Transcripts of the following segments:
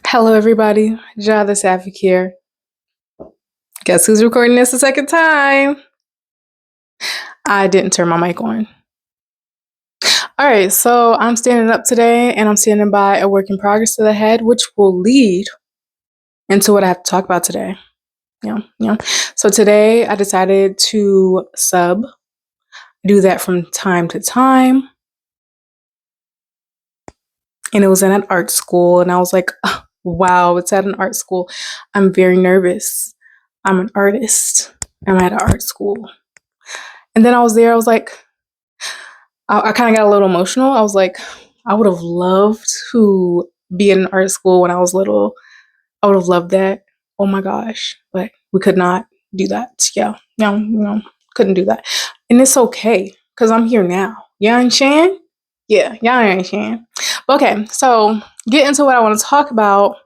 Hello, everybody. Ja the Sapphic here. Guess who's recording this a second time? I didn't turn my mic on. All right, so I'm standing up today and I'm standing by a work in progress that I had, which will lead into what I have to talk about today. Yeah. So today I decided to do that from time to time. And it was in an art school, and I was like, oh, wow, it's at an art school. I'm very nervous. I'm an artist. I'm at an art school. And then I was there, I was like, I kind of got a little emotional. I was like, I would have loved to be in art school when I was little. I would have loved that. Oh my gosh. But we could not do that. Yeah. No, couldn't do that. And it's okay because I'm here now. You understand? Yeah, y'all understand. Okay, so get into what I want to talk about.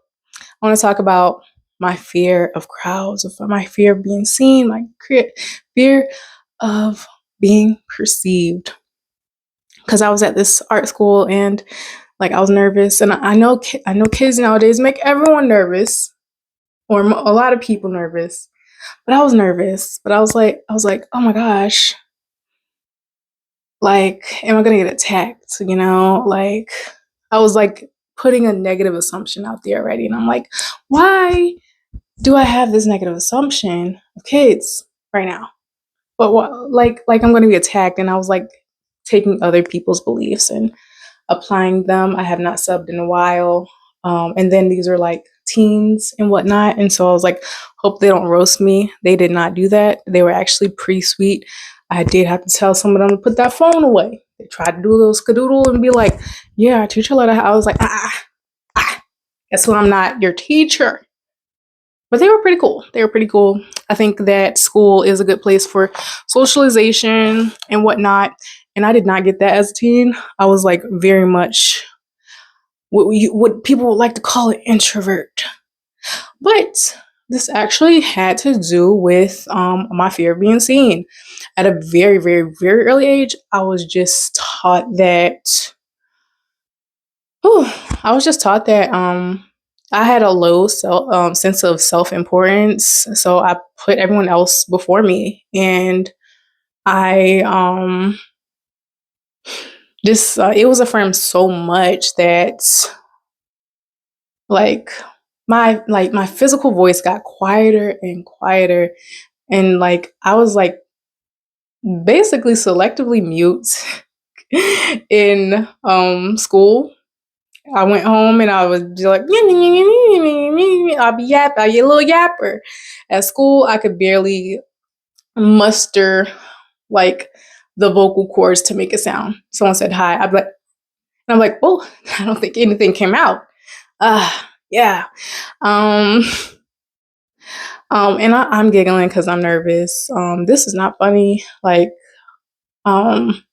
I want to talk about my fear of crowds, of my fear of being seen, my fear of being perceived. Because I was at this art school and like I was nervous, and I know kids nowadays make everyone nervous, or a lot of people nervous. But I was nervous. But I was like, oh my gosh, like, am I gonna get attacked? Like I was like putting a negative assumption out there already, and I'm like, why do I have this negative assumption of kids right now? But what, like I'm gonna be attacked, and I was like taking other people's beliefs and applying them. I have not subbed in a while. And then these are like teens and whatnot. And so I was like, hope they don't roast me. They did not do that. They were actually pretty sweet. I did have to tell some of them to put that phone away. They tried to do a little skadoodle and be like, yeah, teacher let I was like, guess what? I'm not your teacher. But they were pretty cool. I think that school is a good place for socialization and whatnot. And I did not get that as a teen. I was like very much what people would like to call an introvert. But this actually had to do with my fear of being seen. At a very, very, very early age, I was just taught that. I was just taught that I had a low sense of self importance, so I put everyone else before me, and I just it was affirmed so much that like my physical voice got quieter and quieter, and like I was like basically selectively mute in school. I went home and I was just like I'll be a little yapper. At school I could barely muster like the vocal cords to make a sound. Someone said hi, I'd be like, and I'm like, oh, I don't think anything came out. Yeah. Um, and I'm giggling because I'm nervous. This is not funny. Like, um,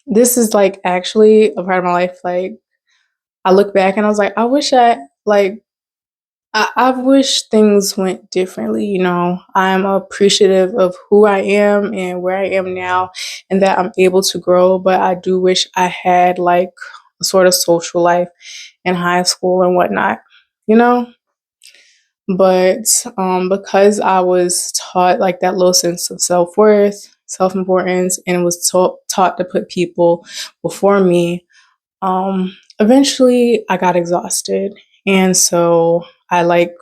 this is like actually a part of my life. Like, I look back and I was like, I wish things went differently. I'm appreciative of who I am and where I am now, and that I'm able to grow. But I do wish I had like a sort of social life in high school and whatnot, you know? But because I was taught like that low sense of self worth, self importance, and was taught to put people before me, eventually I got exhausted. And so I like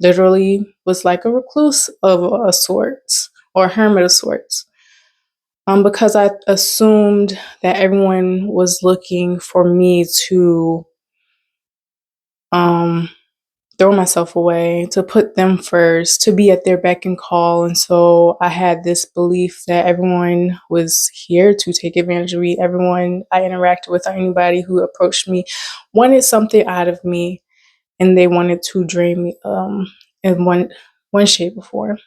literally was like a recluse of a sorts, or a hermit of sorts. Because I assumed that everyone was looking for me to um, throw myself away, to put them first, to be at their beck and call. And so I had this belief that everyone was here to take advantage of me. Everyone I interacted with, or anybody who approached me, wanted something out of me, and they wanted to drain me in one shape or form.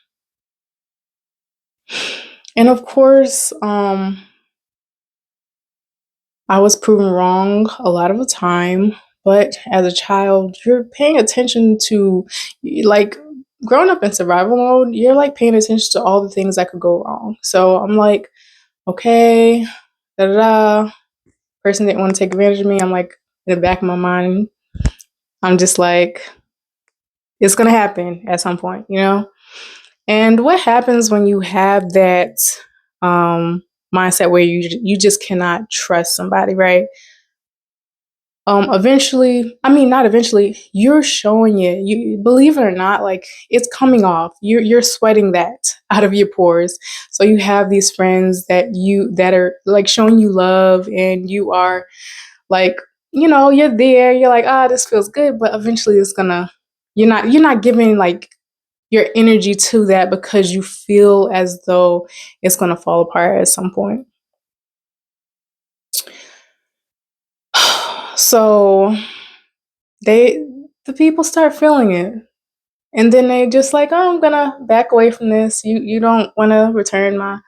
And of course, I was proven wrong a lot of the time. But as a child, you're paying attention to, like, growing up in survival mode, you're like paying attention to all the things that could go wrong. So I'm like, okay, da da da. Person didn't want to take advantage of me. I'm like, in the back of my mind, I'm just like, it's gonna happen at some point, you know? And what happens when you have that mindset where you just cannot trust somebody, right? Eventually, I mean, not eventually, you're showing it. You believe it or not, like it's coming off. You're sweating that out of your pores. So you have these friends that are like showing you love, and you are like, you're there. You're like, this feels good, but eventually it's gonna. You're not giving like your energy to that because you feel as though it's gonna fall apart at some point. So they the people start feeling it, and then they just like, I'm gonna back away from this. You don't want to return my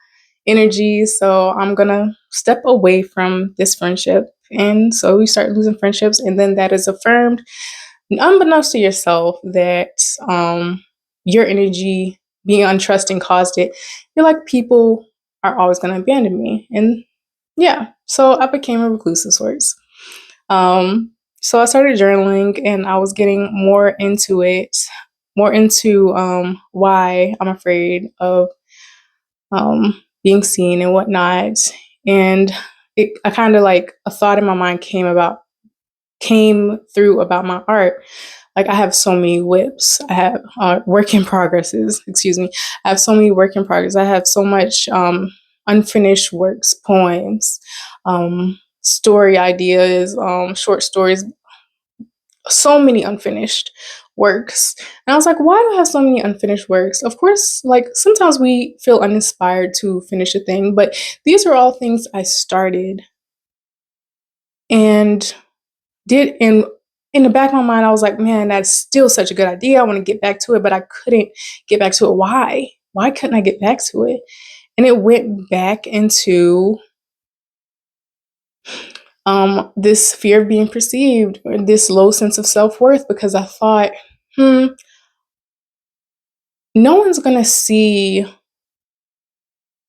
energy, so I'm gonna step away from this friendship. And so you start losing friendships, and then that is affirmed unbeknownst to yourself that your energy being untrusting caused it. You're like, people are always gonna abandon me. And yeah, so I became a recluse of sorts. So I started journaling, and I was getting more into it, more into why I'm afraid of being seen and whatnot. And I kind of like a thought in my mind came through about my art. Like I have so many whips. I have work in progresses. Excuse me. I have so many work in progress. I have so much unfinished works, poems, story ideas, short stories, so many unfinished works. And I was like, why do I have so many unfinished works? Of course, like sometimes we feel uninspired to finish a thing, but these are all things I started and did in the back of my mind. I was like, man, that's still such a good idea. I want to get back to it, but I couldn't get back to it. Why couldn't I get back to it? And it went back into this fear of being perceived, or this low sense of self-worth, because I thought, hmm, no one's gonna see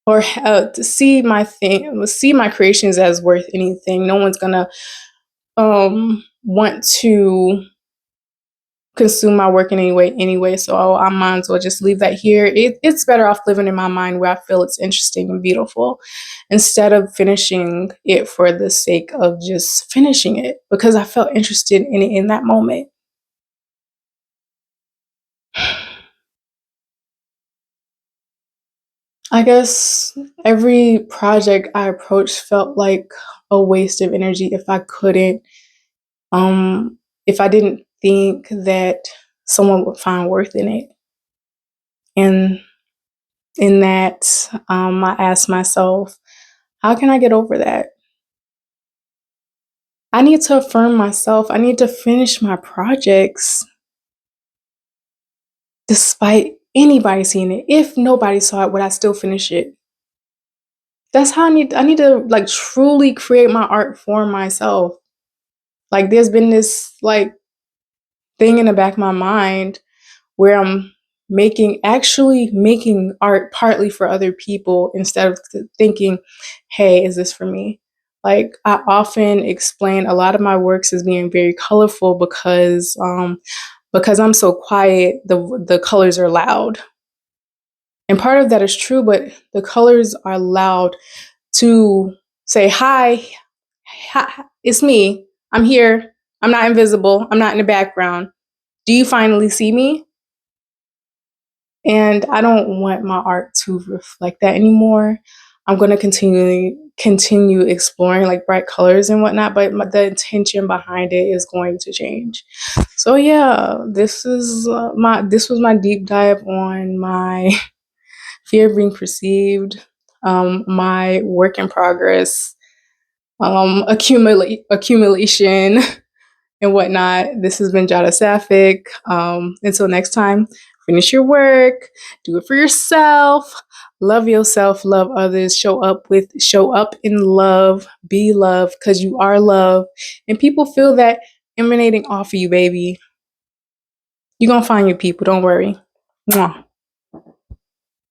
or to see my creations as worth anything. No one's gonna want to consume my work in any way anyway. So I might as well just leave that here. It's better off living in my mind where I feel it's interesting and beautiful, instead of finishing it for the sake of just finishing it because I felt interested in it in that moment. I guess every project I approached felt like a waste of energy um if I didn't think that someone would find worth in it. And in that, I asked myself, how can I get over that? I need to affirm myself. I need to finish my projects despite anybody seeing it. If nobody saw it, would I still finish it? That's how I need to like truly create my art for myself. Like there's been this like thing in the back of my mind where I'm actually making art partly for other people instead of thinking, hey, is this for me? Like I often explain a lot of my works as being very colorful because I'm so quiet, the colors are loud. And part of that is true, but the colors are loud to say, hi, it's me. I'm here. I'm not invisible. I'm not in the background. Do you finally see me? And I don't want my art to reflect that anymore. I'm going to continue exploring like bright colors and whatnot, but the intention behind it is going to change. So yeah, this was my deep dive on my fear of being perceived, my work in progress, accumulation and whatnot. This has been Jada Sapphic. Until next time, finish your work, do it for yourself, love yourself, love others, show up in love, be love, because you are love. And people feel that emanating off of you, baby. You're gonna find your people, don't worry. Mwah.